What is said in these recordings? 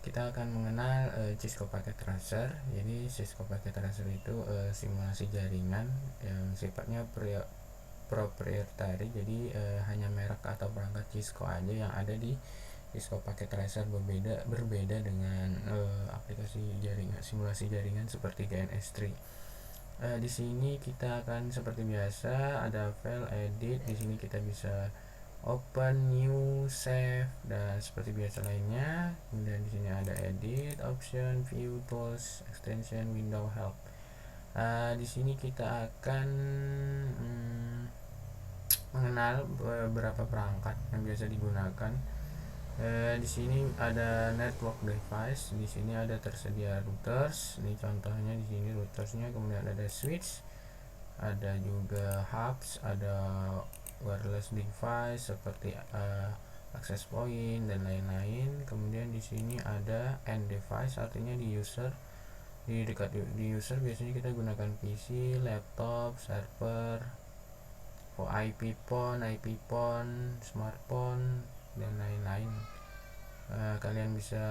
kita akan mengenal Cisco Packet Tracer. Jadi Cisco Packet Tracer itu simulasi jaringan yang sifatnya proprietary. Jadi hanya merek atau perangkat Cisco aja yang ada di Cisco Packet Tracer, berbeda dengan aplikasi jaringan simulasi jaringan seperti GNS3. Di sini kita akan seperti biasa ada file edit. Di sini kita bisa open, new, save, dan seperti biasa lainnya. Kemudian di sini ada edit, option, view, tools, extension, window, help. Di sini kita akan mengenal beberapa perangkat yang biasa digunakan. Di sini ada network device. Di sini ada tersedia routers. Ini contohnya di sini routersnya. Kemudian ada switch, ada juga hubs, ada wireless device seperti access point dan lain-lain. Kemudian di sini ada end device, artinya di user. Di dekat di user biasanya kita gunakan PC, laptop, server, IP phone, smartphone, dan lain-lain. Kalian bisa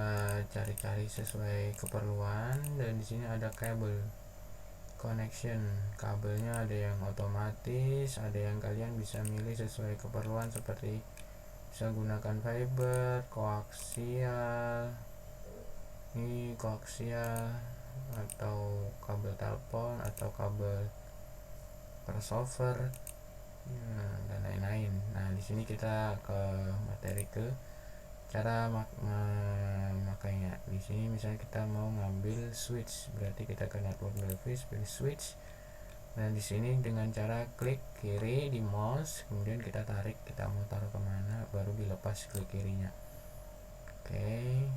cari-cari sesuai keperluan. Dan di sini ada kabel connection. Kabelnya ada yang otomatis, ada yang kalian bisa milih sesuai keperluan, seperti bisa gunakan fiber, koaksial, ini koaksial, atau kabel telepon, atau kabel crossover, dan lain-lain. Nah, di sini kita ke materi ke cara makanya. Di sini misalnya kita mau ngambil switch, berarti kita ke network device, pilih switch. Dan di sini dengan cara klik kiri di mouse, kemudian kita tarik, kita mau taruh kemana, baru dilepas klik kirinya. Oke,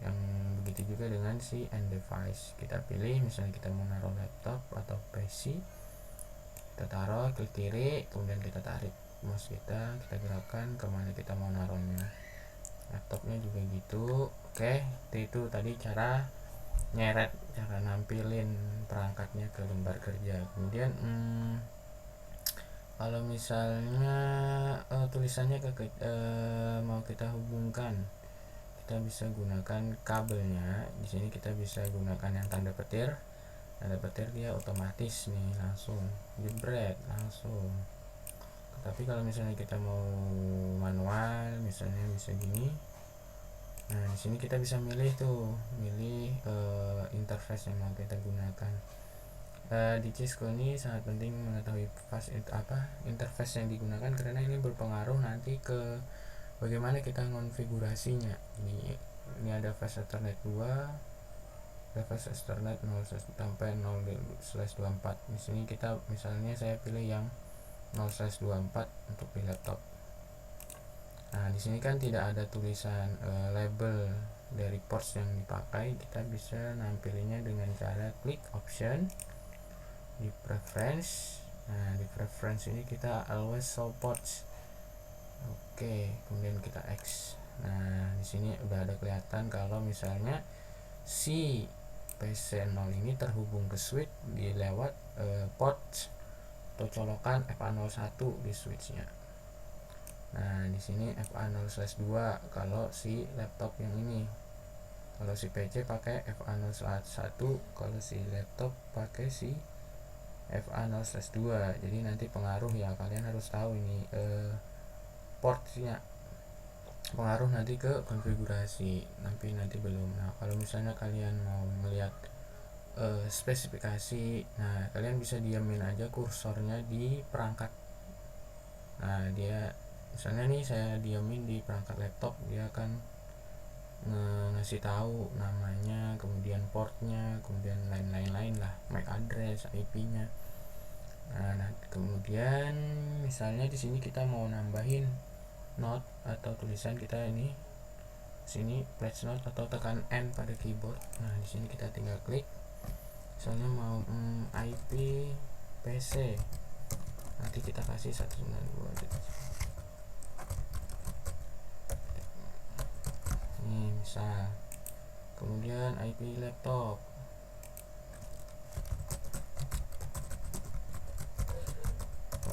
yang begitu juga dengan si end device. Kita pilih, misalnya kita mau naruh laptop atau PC, kita taruh, klik kiri, kemudian kita tarik mouse kita gerakkan kemana kita mau naruhnya. Laptopnya juga gitu. Oke, itu tadi cara nyeret, cara nampilin perangkatnya ke lembar kerja. Kemudian kalau misalnya tulisannya mau kita hubungkan, kita bisa gunakan kabelnya. Di sini kita bisa gunakan yang tanda petir. Tanda petir dia otomatis nih, langsung jebret, langsung. Tapi kalau misalnya kita mau manual, misalnya bisa gini. Nah, di sini kita bisa milih interface yang mau kita gunakan. Di Cisco ini sangat penting mengetahui interface yang digunakan, karena ini berpengaruh nanti ke bagaimana kita konfigurasinya. Ini ada fast Ethernet 2, ada fast Ethernet 0 sampai 0/24. Di sini kita misalnya saya pilih yang 0/24 untuk di laptop. Nah, di sini kan tidak ada tulisan label dari ports yang dipakai. Kita bisa nampilinnya dengan cara klik option di preference. Nah, di preference ini kita always show ports. Oke, kemudian kita X. Nah, di sini udah ada kelihatan kalau misalnya si PC0 ini terhubung ke switch di lewat port atau colokan FA01 di switchnya. Nah, di sini FA0/2 kalau si laptop yang ini. Kalau si PC pakai FA01, kalau si laptop pakai si FA0/2. Jadi nanti pengaruh ya, kalian harus tahu ini portnya, pengaruh nanti ke konfigurasi. Nanti belum. Nah, kalau misalnya kalian mau melihat spesifikasi, nah kalian bisa diamin aja kursornya di perangkat. Nah, dia misalnya nih saya diamin di perangkat laptop, dia akan ngasih tahu namanya, kemudian portnya, kemudian lain-lain lah, MAC address, IP-nya. Nah, kemudian misalnya di sini kita mau nambahin note atau tulisan kita ini, sini pledge note atau tekan N pada keyboard. Nah, di sini kita tinggal klik. Misalnya mau IP PC, nanti kita kasih 192 gitu. Ini misal. Kemudian IP laptop,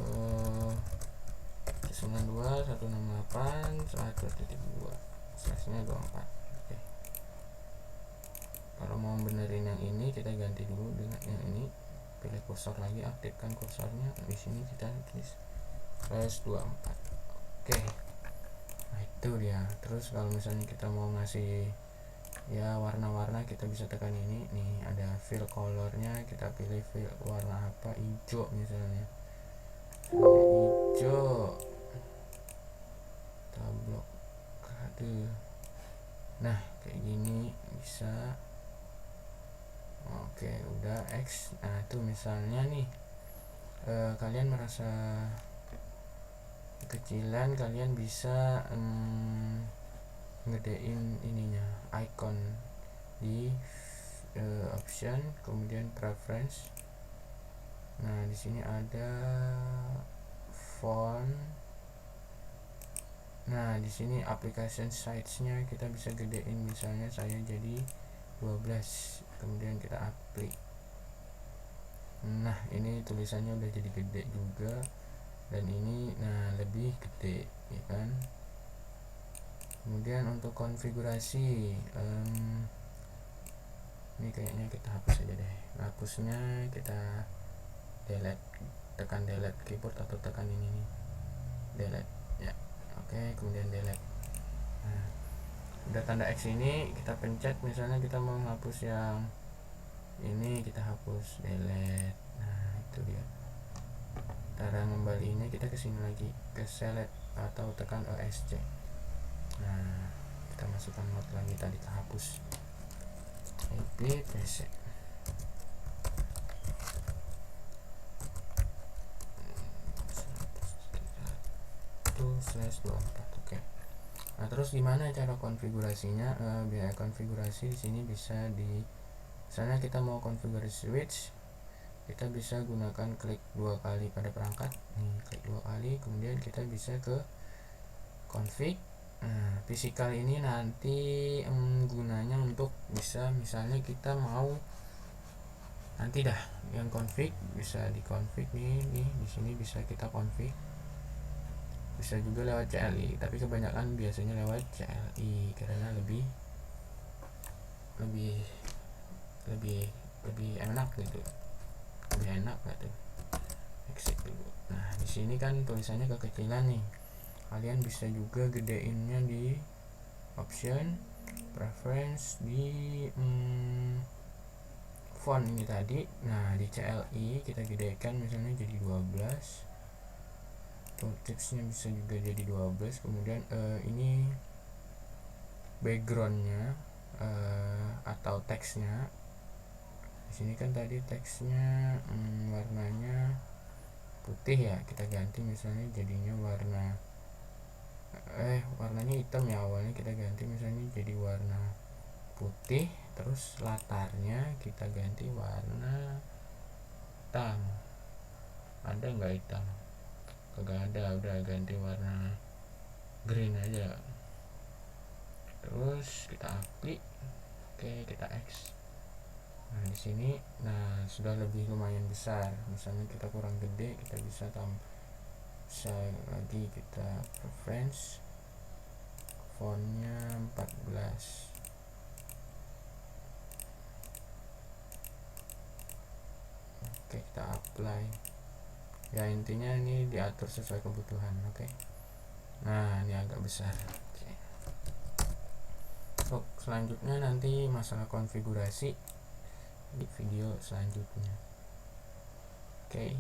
uh, 92.168.1.2/24. Oke. Kalau mau benerin yang ini kita ganti dulu dengan yang ini, pilih kursor lagi, aktifkan kursornya, di sini kita tulis /24. Oke, nah itu dia. Terus kalau misalnya kita mau ngasih ya warna-warna, kita bisa tekan ini nih, ada fill colornya, kita pilih fill warna apa, hijau misalnya, hijau, tablok kade. Nah kayak gini bisa. Oke, udah X. Nah itu misalnya nih kalian merasa kekecilan, kalian bisa ngedein ininya, icon di option, kemudian preference. Nah di sini ada font. Nah di sini application size-nya kita bisa gedein, misalnya saya jadi 12, kemudian kita apply. Nah ini tulisannya udah jadi gede juga, dan ini nah lebih gede ya kan. Kemudian untuk konfigurasi ini kayaknya kita hapus aja deh. Hapusnya kita delete, tekan delete keyboard atau tekan ini nih, delete ya. Oke, kemudian delete. Nah udah tanda X ini kita pencet, misalnya kita mau menghapus yang ini, kita hapus, delete. Nah itu dia. Cara ngembaliinnya kita kesini lagi ke select atau tekan ESC. Nah kita masukkan not lagi, tadi kita hapus, PC 1/24. Oke. Nah terus gimana cara konfigurasinya? Biaya konfigurasi di sini bisa di, misalnya kita mau konfigurasi switch, kita bisa gunakan klik 2 kali pada perangkat nih, klik 2 kali, kemudian kita bisa ke config. Nah physical ini nanti gunanya untuk bisa, misalnya kita mau nanti dah yang config, bisa di config nih di sini bisa kita config, bisa juga lewat CLI, tapi kebanyakan biasanya lewat CLI karena lebih enak gitu, lebih enak gitu. Exit dulu. Nah di sini kan tulisannya kekecilan nih, kalian bisa juga gedeinnya di option, preference, di font ini tadi. Nah di CLI kita gedekan misalnya jadi 12, tipsnya bisa juga jadi 12. Kemudian ini backgroundnya atau teksnya, di sini kan tadi teksnya warnanya putih ya, kita ganti misalnya jadinya warnanya hitam ya, awalnya kita ganti misalnya jadi warna putih, terus latarnya kita ganti warna hitam. Ada nggak hitam? Kagak ada, udah ganti warna green aja. Terus kita apply, oke kita X. Nah di sini sudah lebih lumayan besar, misalnya kita kurang gede, kita bisa bisa lagi, kita preference, fontnya 14. Oke kita apply ya, intinya ini diatur sesuai kebutuhan. Oke. Nah ini agak besar. Oke. Selanjutnya nanti masalah konfigurasi di video selanjutnya. Oke.